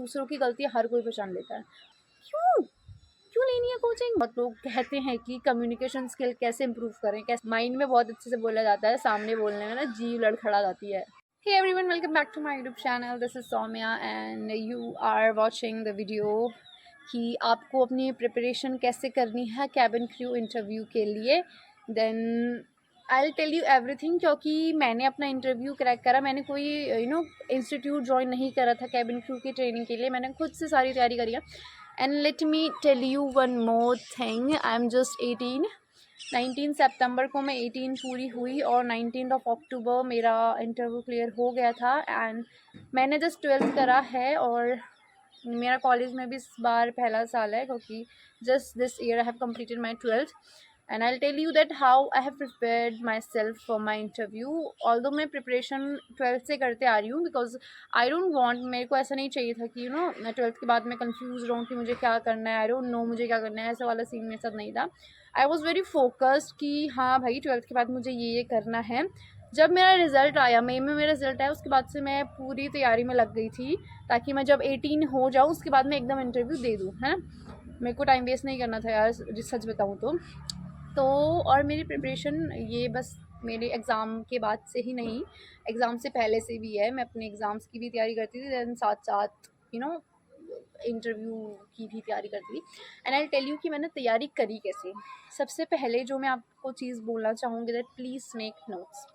दूसरों की गलती हर कोई पहचान लेता है। क्यों क्यों लेनी है कोचिंग? बहुत लोग कहते हैं कि कम्युनिकेशन स्किल कैसे इंप्रूव करें, कैसे माइंड में बहुत अच्छे से बोला जाता है, सामने बोलने में ना जीव लड़खड़ा जाती है। Hey everyone, welcome back to my YouTube channel. This is Soumya and you are watching the video कि आपको अपनी प्रिपरेशन कैसे करनी है कैबिन क्रू इंटरव्यू के लिए। Then I tell you everything, क्योंकि मैंने अपना इंटरव्यू क्रैक करा। मैंने कोई इंस्टीट्यूट ज्वाइन नहीं करा था कैबिन क्रू की ट्रेनिंग के लिए, मैंने खुद से सारी तैयारी करी है। And let me tell you one more thing, I am just 19 सितंबर को मैं 18 पूरी हुई और 19 अक्टूबर मेरा इंटरव्यू क्लियर हो गया था। एंड मैंने जस्ट 12th करा है और मेरा कॉलेज में भी इस बार पहला साल है, क्योंकि just this year I have completed my 12th। And I tell you that how I have prepared myself for my interview. Although मैं प्रिपरेशन 12th से करते आ रही हूँ, बिकॉज आई डोंट वांट, मेरे को ऐसा नहीं चाहिए था कि मैं 12th के बाद मैं कंफ्यूज रहूँ कि मुझे क्या करना है, आई डोंट नो मुझे क्या करना है, ऐसा वाला सीन मेरे साथ नहीं था। आई वॉज़ वेरी फोकस्ड कि हाँ भाई 12th के बाद मुझे ये करना है। जब मेरा रिज़ल्ट आया, मई में मेरा रिज़ल्ट आया, उसके बाद से मैं पूरी तैयारी में लग गई थी, ताकि मैं जब 18 हो जाऊँ उसके बाद मैं एकदम इंटरव्यू दे दूँ, है ना। मेरे को टाइम वेस्ट नहीं करना था यार, सच बताऊँ तो और मेरी प्रिपरेशन ये बस मेरे एग्ज़ाम के बाद से ही नहीं, एग्ज़ाम से पहले से भी है। मैं अपने एग्ज़ाम्स की भी तैयारी करती थी, दैन साथ साथ इंटरव्यू की भी तैयारी करती थी। एंड आई टेल यू कि मैंने तैयारी करी कैसे। सबसे पहले जो मैं आपको चीज़ बोलना चाहूँगी, दैट प्लीज़ मेक नोट्स।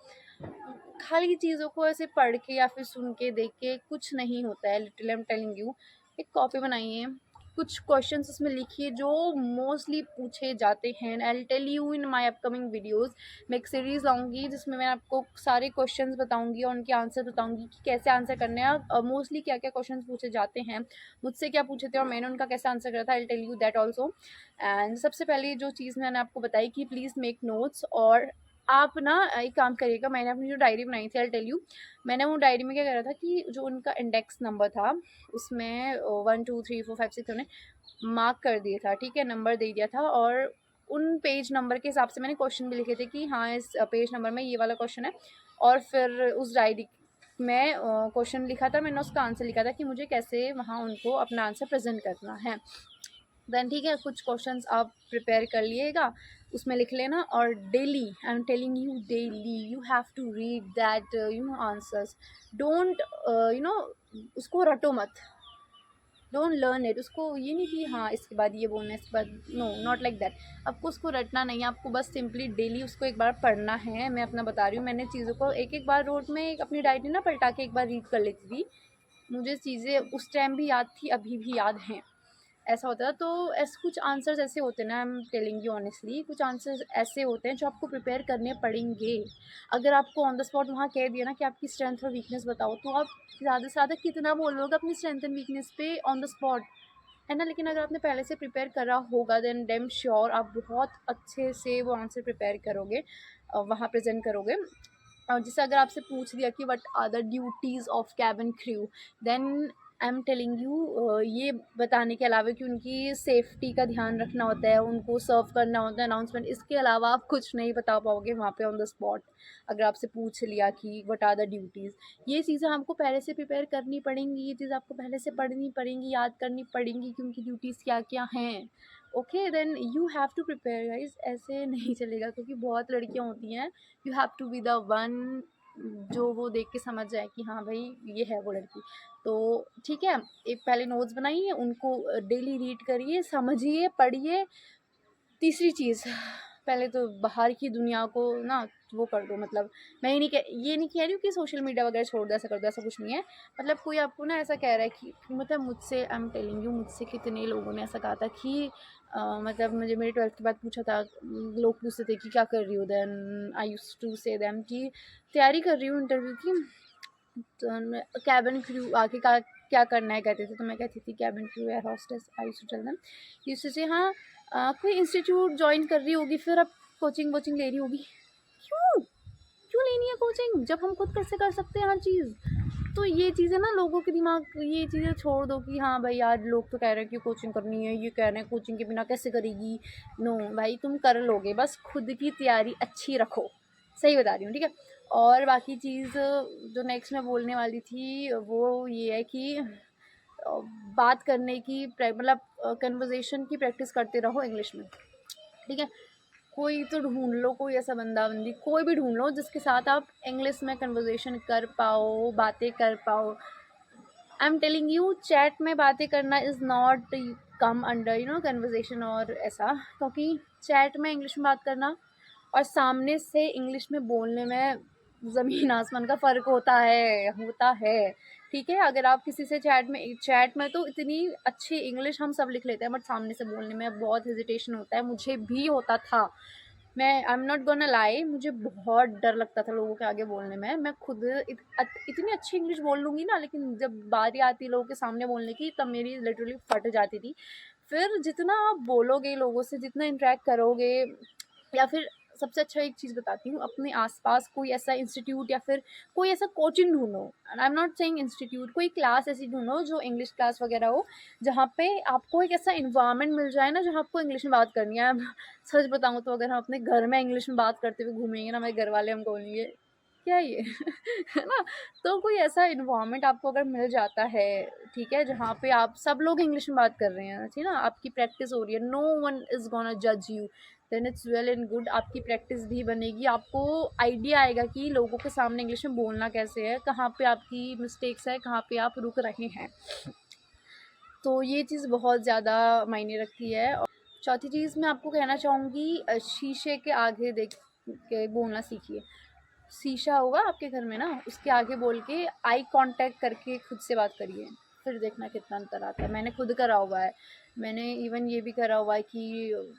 खाली चीज़ों को ऐसे पढ़ के या फिर सुन के देख के कुछ नहीं होता है, little I am telling you. एक कॉपी बनाइए, कुछ क्वेश्चंस उसमें लिखिए जो मोस्टली पूछे जाते हैं। I will tell you in my upcoming videos, मैं एक सीरीज़ लाऊंगी जिसमें मैं आपको सारे क्वेश्चंस बताऊंगी और उनके आंसर बताऊंगी कि कैसे आंसर करने हैं और मोस्टली क्या क्या क्वेश्चंस पूछे जाते हैं, मुझसे क्या पूछे थे और मैंने उनका कैसे आंसर करा था। I will tell you that also. And सबसे पहले जो चीज़ मैंने आपको बताई कि प्लीज़ मेक नोट्स। और आप ना एक काम करिएगा, मैंने अपनी जो डायरी बनाई थी, आई विल टेल यू, मैंने वो डायरी में क्या करा था कि जो उनका इंडेक्स नंबर था उसमें 1 2 3 4 5 6 मार्क कर दिया था, ठीक है, नंबर दे दिया था। और उन पेज नंबर के हिसाब से मैंने क्वेश्चन भी लिखे थे कि हाँ इस पेज नंबर में ये वाला क्वेश्चन है। और फिर उस डायरी में क्वेश्चन लिखा था, मैंने उसका आंसर लिखा था कि मुझे कैसे वहाँ उनको अपना आंसर प्रेजेंट करना है। देन ठीक है, कुछ क्वेश्चंस आप प्रिपेयर कर लिएगा, उसमें लिख लेना। और daily, I am telling you, daily you have to read that answers. Don't उसको रटो मत, डोंट लर्न इट। उसको ये नहीं कि हाँ इसके बाद ये बोलना है, इसके बाद, नो नॉट लाइक दैट। आपको उसको रटना नहीं है, आपको बस सिंपली डेली उसको एक बार पढ़ना है। मैं अपना बता रही हूँ, मैंने चीज़ों को एक एक बार रोज में अपनी डायरी ना पलटा के एक बार रीड कर लेती थी। मुझे चीज़ें उस टाइम भी याद थी, अभी भी याद हैं, ऐसा होता है। तो ऐसे कुछ आंसर्स ऐसे होते हैं ना, आई एम टेलिंग यू ऑनेस्टली, कुछ आंसर्स ऐसे होते हैं जो आपको प्रिपेयर करने पड़ेंगे। अगर आपको ऑन द स्पॉट वहाँ कह दिया ना कि आपकी स्ट्रेंथ और वीकनेस बताओ, तो आप ज़्यादा से ज़्यादा कितना बोलोगे अपनी स्ट्रेंथ एंड वीकनेस पे ऑन द स्पॉट, है ना। लेकिन अगर आपने पहले से प्रिपेयर करा होगा, देन डेम श्योर आप बहुत अच्छे से वो आंसर प्रिपेयर करोगे, वहाँ प्रेजेंट करोगे। और जैसे अगर आपसे पूछ दिया कि what are the duties of cabin crew, then I am telling you, ये बताने के अलावा कि उनकी सेफ्टी का ध्यान रखना होता है, उनको सर्व करना होता है अनाउंसमेंट, इसके अलावा आप कुछ नहीं बता पाओगे वहाँ पे ऑन द स्पॉट। अगर आपसे पूछ लिया कि व्हाट आर द ड्यूटीज़, ये चीज़ें हमको पहले से प्रिपेयर करनी पड़ेंगी, ये चीज़ आपको पहले से पढ़नी पड़ेंगी, याद करनी पड़ेंगी कि उनकी ड्यूटीज़ क्या क्या हैं। Okay, then you have to prepare guys, ऐसे नहीं चलेगा, क्योंकि बहुत लड़कियाँ होती हैं, you have to be the one जो वो देख के समझ जाए कि हाँ भाई ये है वो लड़की। तो ठीक है, एक पहले नोट्स बनाइए, उनको डेली रीड करिए, समझिए, पढ़िए। तीसरी चीज़, पहले तो बाहर की दुनिया को ना वो कर दो, मतलब मैं ये नहीं कह रही हूँ कि सोशल मीडिया वगैरह छोड़ दो, ऐसा कर दो, ऐसा कुछ नहीं है। मतलब कोई आपको ना ऐसा कह रहा है कि, मतलब मुझसे, आई एम टेलिंग यू, मुझसे कितने लोगों ने ऐसा कहा था कि मतलब मुझे मेरे 12th के बाद पूछा था, लोग पूछते थे कि क्या कर रही हो, देन आई यूज्ड टू से देम कि तैयारी कर रही हूँ इंटरव्यू की। तो कैबिन क्रू आके का क्या करना है कहते थे, तो मैं कहती थी cabin crew air hostess. I used to tell them, used to say हाँ कोई इंस्टीट्यूट ज्वाइन कर रही होगी, फिर अब कोचिंग वोचिंग ले रही होगी। क्यों क्यों लेनी है कोचिंग जब हम खुद कैसे कर सकते हैं हर चीज़। तो ये चीज़ें ना लोगों के दिमाग, ये चीज़ें छोड़ दो कि हाँ भाई यार लोग तो कह रहे हैं कि कोचिंग करनी है, ये कह रहे हैं कोचिंग के बिना कैसे करेगी। नो भाई, तुम कर लोगे, बस खुद की तैयारी अच्छी रखो, सही बता रही हूँ, ठीक है। और बाकी चीज़ जो नेक्स्ट मैं बोलने वाली थी वो ये है कि बात करने की मतलब कन्वर्सेशन की प्रैक्टिस करते रहो इंग्लिश में, ठीक है। कोई तो ढूंढ लो, कोई ऐसा बंदा बंदी कोई भी ढूंढ लो जिसके साथ आप इंग्लिश में कन्वर्सेशन कर पाओ, बातें कर पाओ। आई एम टेलिंग यू, चैट में बातें करना is not come under conversation और ऐसा, क्योंकि चैट में इंग्लिश में बात करना और सामने से इंग्लिश में बोलने में ज़मीन आसमान का फ़र्क होता है, ठीक है। अगर आप किसी से चैट में तो इतनी अच्छी इंग्लिश हम सब लिख लेते हैं, बट सामने से बोलने में बहुत हेजिटेशन होता है, मुझे भी होता था। I am not gonna lie, मुझे बहुत डर लगता था लोगों के आगे बोलने में। मैं खुद इतनी अच्छी इंग्लिश बोल लूँगी ना, लेकिन जब बारी आती लोगों के सामने बोलने की, तब मेरी लिटरली फट जाती थी। फिर जितना आप बोलोगे लोगों से, जितना इंटरेक्ट करोगे, या फिर सबसे अच्छा एक चीज़ बताती हूँ, अपने आसपास कोई ऐसा इंस्टीट्यूट या फिर कोई ऐसा कोचिंग ढूंढो। I am not saying institute, कोई क्लास ऐसी ढूंढो जो इंग्लिश क्लास वगैरह हो, जहाँ पे आपको एक ऐसा इन्वायरमेंट मिल जाए ना, जहाँ आपको इंग्लिश में बात करनी है। सच बताऊँ तो अगर हम अपने घर में इंग्लिश में बात करते हुए घूमेंगे ना, हमारे घर वाले हमको बोलेंगे क्या ये है ना। तो कोई ऐसा इन्वायरमेंट आपको अगर मिल जाता है, ठीक है, जहाँ पे आप सब लोग इंग्लिश में बात कर रहे हैं, ठीक है ना, आपकी प्रैक्टिस हो रही है, नो वन इज़ गोना जज you, then it's well and good. आपकी प्रैक्टिस भी बनेगी, आपको आइडिया आएगा कि लोगों के सामने इंग्लिश में बोलना कैसे है, कहाँ पे आपकी मिस्टेक्स है, कहाँ पे आप रुक रहे हैं। तो ये चीज़ बहुत ज़्यादा मायने रखती है। और चौथी चीज़ मैं आपको कहना चाहूँगी, शीशे के आगे देख के बोलना सीखिए। शीशा होगा आपके घर में ना, उसके आगे बोल के आई कांटेक्ट करके खुद से बात करिए, फिर देखना कितना अंतर आता है। मैंने खुद करा हुआ है, मैंने इवन ये भी करा हुआ है कि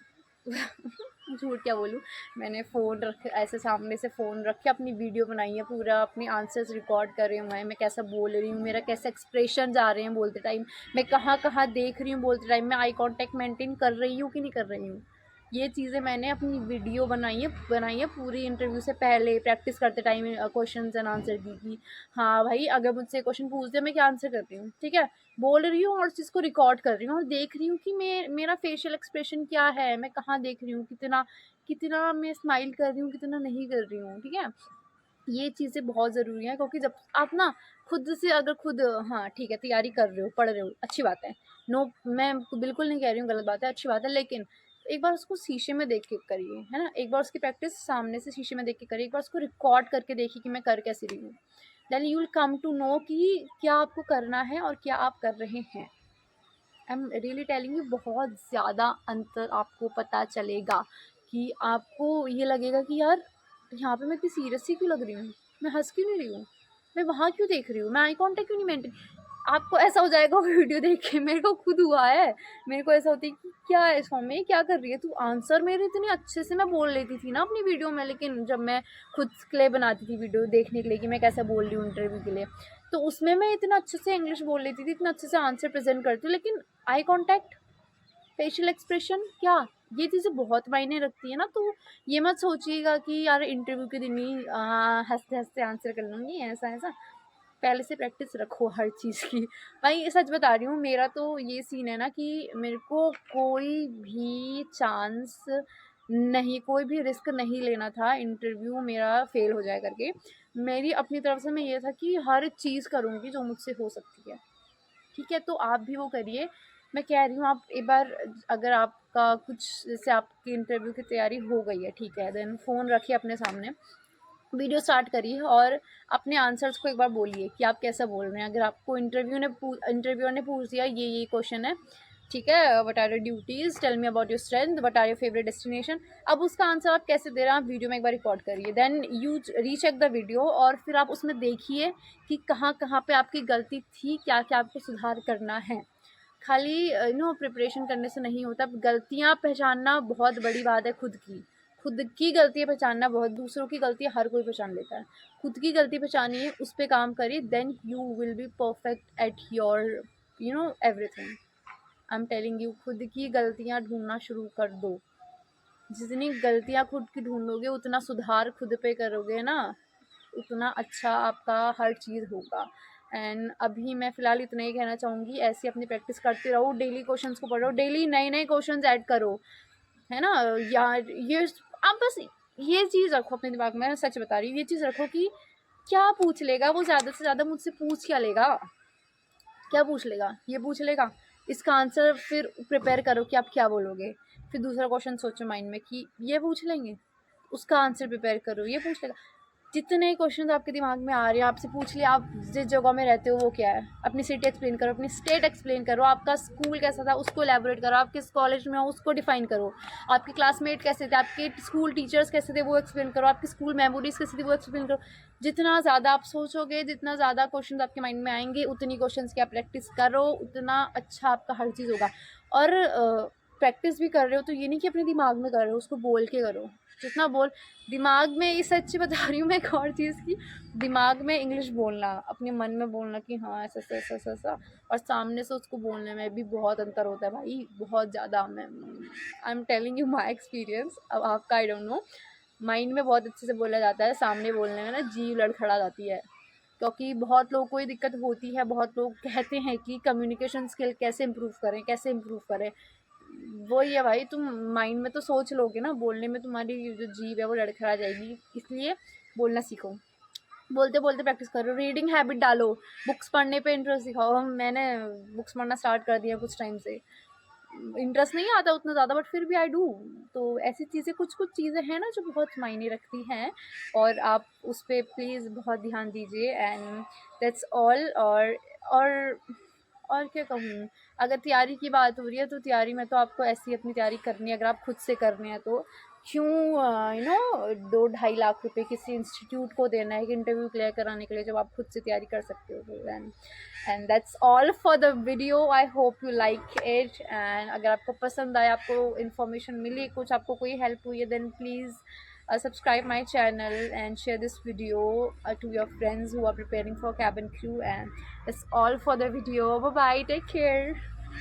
झूठ क्या बोलूँ, मैंने फ़ोन रख ऐसे सामने से फ़ोन रख के अपनी वीडियो बनाई है, पूरा अपने आंसर्स रिकॉर्ड करे हुए हैं, मैं कैसा बोल रही हूँ, मेरा कैसे एक्सप्रेशन जा रहे हैं बोलते टाइम, मैं कहाँ कहाँ देख रही हूँ बोलते टाइम, मैं आई कांटेक्ट मेंटेन कर रही हूँ कि नहीं कर रही हूँ। ये चीज़ें मैंने अपनी वीडियो बनाई है पूरी इंटरव्यू से पहले प्रैक्टिस करते टाइम क्वेश्चंस एंड आंसर की, कि हाँ भाई अगर मुझसे क्वेश्चन पूछ दे मैं क्या आंसर करती हूँ, ठीक है, बोल रही हूँ और उस चीज़ को रिकॉर्ड कर रही हूँ और देख रही हूँ कि मेरा फेशियल एक्सप्रेशन क्या है, मैं कहाँ देख रही हूँ, कितना कितना मैं स्माइल कर रही हूँ, कितना नहीं कर रही हूँ, ठीक है। ये चीज़ें बहुत ज़रूरी हैं, क्योंकि जब आप ना खुद से अगर खुद, हाँ ठीक है, तैयारी कर रहे हो, पढ़ रहे हो, अच्छी बात है, नो, मैं बिल्कुल नहीं कह रही हूँ गलत बात है, अच्छी बात है, लेकिन एक बार उसको शीशे में देख के करिए, है ना, एक बार उसकी प्रैक्टिस सामने से शीशे में देख के करिए, एक बार उसको रिकॉर्ड करके देखिए कि मैं कर कैसे रही हूँ। Then you will come to know कि क्या आपको करना है और क्या आप कर रहे हैं। I am really telling you, बहुत ज़्यादा अंतर आपको पता चलेगा, कि आपको ये लगेगा कि यार यहाँ पे मैं इतनी सीरियस सी क्यों लग रही हूँ, मैं हंस क्यों नहीं रही हूँ, मैं वहाँ क्यों देख रही हूँ, मैं आई कांटेक्ट क्यों नहीं मेंटेन। आपको ऐसा हो जाएगा वीडियो देख के, मेरे को खुद हुआ है, मेरे को ऐसा होती है कि क्या है सौम्य, क्या कर रही है तू, आंसर मेरे इतने अच्छे से मैं बोल लेती थी ना अपनी वीडियो में, लेकिन जब मैं खुद के लिए बनाती थी वीडियो देखने के लिए कि मैं कैसा बोल रही हूँ इंटरव्यू के लिए, तो उसमें मैं इतना अच्छे से इंग्लिश बोल लेती थी, इतना अच्छे से आंसर प्रेजेंट करती हूँ, लेकिन आई कांटेक्ट, फेशियल एक्सप्रेशन, क्या ये चीज़ें बहुत मायने रखती है ना। तो ये मत सोचिएगा कि यार इंटरव्यू के दिन ही हंसते हंसते आंसर कर लूँगी, ऐसा ऐसा, पहले से प्रैक्टिस रखो हर चीज़ की। भाई सच बता रही हूँ, मेरा तो ये सीन है ना कि मेरे को कोई भी चांस नहीं, कोई भी रिस्क नहीं लेना था इंटरव्यू मेरा फेल हो जाए करके। मेरी अपनी तरफ से मैं ये था कि हर चीज़ करूँगी जो मुझसे हो सकती है, ठीक है। तो आप भी वो करिए, मैं कह रही हूँ आप एक बार, अगर आपका कुछ जैसे आपकी इंटरव्यू की तैयारी हो गई है, ठीक है, देन फ़ोन रखिए अपने सामने, वीडियो स्टार्ट करिए और अपने आंसर्स को एक बार बोलिए कि आप कैसा बोल रहे हैं। अगर आपको इंटरव्यूअर ने पूछ दिया ये क्वेश्चन है, ठीक है, what are your duties, tell me about your strength, what are your favourite destination, अब उसका आंसर आप कैसे दे रहे हैं, आप वीडियो में एक बार रिकॉर्ड करिए, then you recheck the video और फिर आप उसमें देखिए कि कहाँ कहाँ पे आपकी गलती थी, क्या क्या आपको सुधार करना है। खाली प्रिपरेशन करने से नहीं होता, गलतियाँ पहचानना बहुत बड़ी बात है, खुद की गलतियाँ पहचानना बहुत, दूसरों की गलतियाँ हर कोई पहचान लेता है, खुद की गलती पहचानिए, उस पर काम करिए, then you will be perfect at your everything. I am telling you, खुद की गलतियाँ ढूंढना शुरू कर दो, जितनी गलतियाँ खुद की ढूंढोगे उतना सुधार खुद पे करोगे ना, उतना अच्छा आपका हर चीज़ होगा। एंड अभी मैं फ़िलहाल इतना ही कहना चाहूँगी, ऐसे अपनी प्रैक्टिस करते रहो, डेली क्वेश्चंस को पढ़ो, डेली नए नए क्वेश्चंस ऐड करो, है ना। यार ये आप बस ये चीज़ रखो अपने दिमाग में, मैं सच बता रही हूँ, ये चीज़ रखो कि क्या पूछ लेगा वो, ज़्यादा से ज़्यादा मुझसे पूछ क्या लेगा, क्या पूछ लेगा, ये पूछ लेगा, इसका आंसर फिर प्रिपेयर करो कि आप क्या बोलोगे। फिर दूसरा क्वेश्चन सोचो माइंड में कि ये पूछ लेंगे, उसका आंसर प्रिपेयर करो, ये पूछ लेगा। जितने क्वेश्चन आपके दिमाग में आ रहे हैं, आपसे पूछ लिया आप जिस जगह में रहते हो वो क्या है, अपनी सिटी एक्सप्लेन करो, अपनी स्टेट एक्सप्लेन करो, आपका स्कूल कैसा था उसको एलैबोरेट करो, आप किस कॉलेज में हो उसको डिफाइन करो, आपके क्लासमेट कैसे थे, आपके स्कूल टीचर्स कैसे थे वो एक्सप्लेन करो, आपकी स्कूल मेमोरीज कैसी थी वो एक्सप्लेन करो। जितना ज़्यादा आप सोचोगे, जितना ज़्यादा क्वेश्चन आपके माइंड में आएंगे, उतनी क्वेश्चन की आप प्रैक्टिस करो, उतना अच्छा आपका हर चीज़ होगा। और प्रैक्टिस भी कर रहे हो तो ये नहीं कि अपने दिमाग में कर रहे हो, उसको बोल के करो। जितना बोल दिमाग में, इस सच्ची बता रही हूँ मैं एक और चीज़ की, दिमाग में इंग्लिश बोलना, अपने मन में बोलना कि हाँ ऐसा ऐसा ऐसा ऐसा ऐसा, और सामने से उसको बोलने में भी बहुत अंतर होता है भाई, बहुत ज़्यादा। मैं आई am telling you my experience, अब आपका आई डोंट नो। माइंड में बहुत अच्छे से बोला जाता है, सामने बोलने में ना जीव लड़खड़ा जाती है, क्योंकि बहुत लोगों को ये दिक्कत होती है। बहुत लोग कहते हैं कि कम्युनिकेशन स्किल कैसे इम्प्रूव करें, कैसे इम्प्रूव करें। वही है भाई, तुम माइंड में तो सोच लोगे ना, बोलने में तुम्हारी जो जीभ है वो लड़खड़ा जाएगी, इसलिए बोलना सीखो, बोलते बोलते प्रैक्टिस करो, रीडिंग हैबिट डालो, बुक्स पढ़ने पे इंटरेस्ट दिखाओ। मैंने बुक्स पढ़ना स्टार्ट कर दिया कुछ टाइम से, इंटरेस्ट नहीं आता उतना ज़्यादा बट फिर भी आई डू। तो ऐसी चीज़ें, कुछ कुछ चीज़ें हैं ना जो बहुत मायने रखती हैं, और आप उस पर प्लीज़ बहुत ध्यान दीजिए। And that's all. और क्या कहूँ, अगर तैयारी की बात हो रही है तो तैयारी में तो आपको ऐसी अपनी तैयारी करनी है, अगर आप खुद से करने हैं तो क्यों 2-2.5 लाख रुपए किसी इंस्टीट्यूट को देना है एक इंटरव्यू क्लियर कराने के लिए, जब आप खुद से तैयारी कर सकते हो। तो and that's all for the video, I hope you like it. And अगर आपको पसंद आया, आपको इन्फॉर्मेशन मिली, कुछ आपको कोई हेल्प हुई है, then please subscribe my channel and share this video to your friends who are preparing for cabin crew. And that's all for the video. Bye bye, take care.